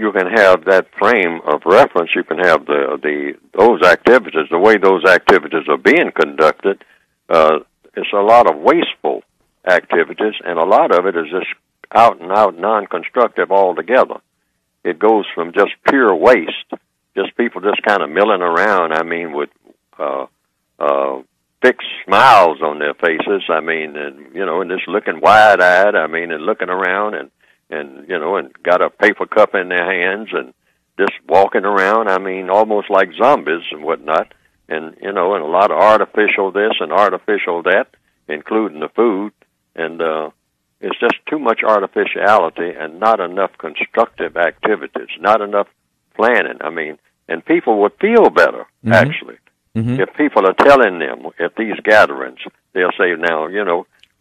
you can have that frame of reference. You can have those activities, the way those activities are being conducted. It's a lot of wasteful activities, and a lot of it is just out and out non-constructive altogether. It goes from just pure waste, just people just kind of milling around. I mean, with fixed smiles on their faces. I mean, and just looking wide-eyed. I mean, and looking around and got a paper cup in their hands and just walking around. I mean, almost like zombies and whatnot. And and a lot of artificial this and artificial that, including the food. And it's just too much artificiality and not enough constructive activities, not enough planning. I mean, and people would feel better, actually, if people are telling them at these gatherings. They'll say, now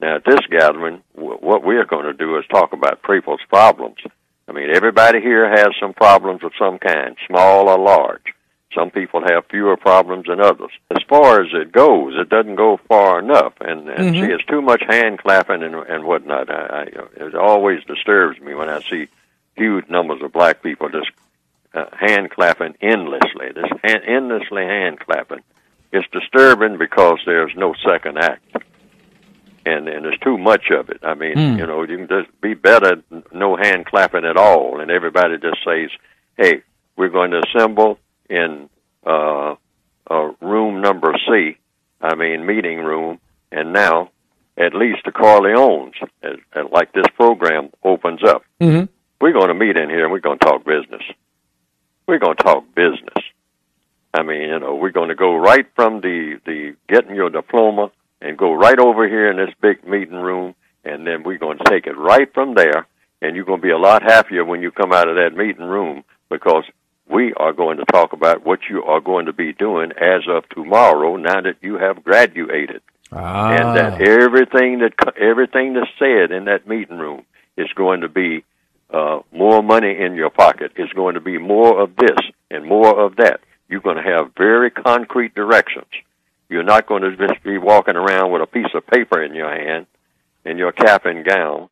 at this gathering, what we're going to do is talk about people's problems. I mean, everybody here has some problems of some kind, small or large. Some people have fewer problems than others. As far as it goes, it doesn't go far enough. And see, it's too much hand clapping and whatnot. It always disturbs me when I see huge numbers of black people just hand clapping endlessly, endlessly hand clapping. It's disturbing because there's no second act. And there's too much of it. I mean, you can just be better no hand clapping at all, and everybody just says, hey, we're going to assemble in room number C, meeting room, and now at least the Corleones, like this program opens up. We're going to meet in here and we're going to talk business. We're going to talk business. I mean, we're going to go right from the getting your diploma and go right over here in this big meeting room, and then we're going to take it right from there, and you're going to be a lot happier when you come out of that meeting room, because we are going to talk about what you are going to be doing as of tomorrow, now that you have graduated. And that everything that's said in that meeting room is going to be more money in your pocket. It's going to be more of this and more of that. You're going to have very concrete directions. You're not going to just be walking around with a piece of paper in your hand and your cap and gown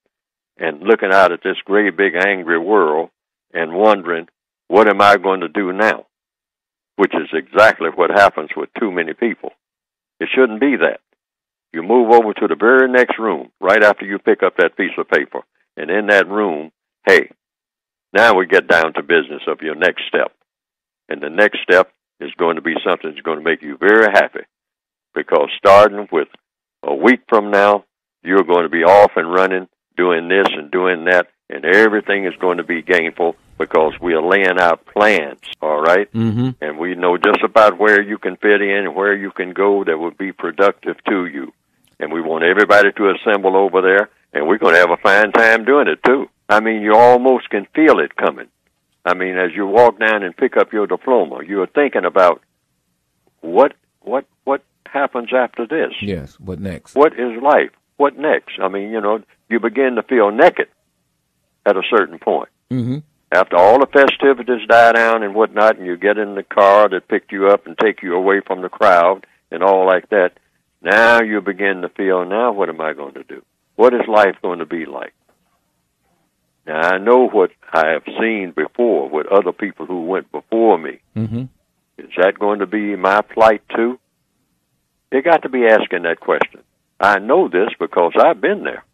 and looking out at this great big angry world and wondering, what am I going to do now? Which is exactly what happens with too many people. It shouldn't be that. You move over to the very next room right after you pick up that piece of paper. And in that room, hey, now we get down to business of your next step. And the next step is going to be something that's going to make you very happy. Because starting with a week from now, you're going to be off and running, doing this and doing that, and everything is going to be gainful because we are laying out plans, all right? And we know just about where you can fit in and where you can go that would be productive to you. And we want everybody to assemble over there, and we're going to have a fine time doing it, too. I mean, you almost can feel it coming. I mean, as you walk down and pick up your diploma, you're thinking about what happens after this? Yes, what next? What is life? What next? I mean, you begin to feel naked at a certain point. After all the festivities die down and whatnot, and you get in the car that picked you up and take you away from the crowd and all like that, now you begin to feel, now what am I going to do? What is life going to be like? Now, I know what I have seen before with other people who went before me. Is that going to be my plight too? You got to be asking that question. I know this because I've been there.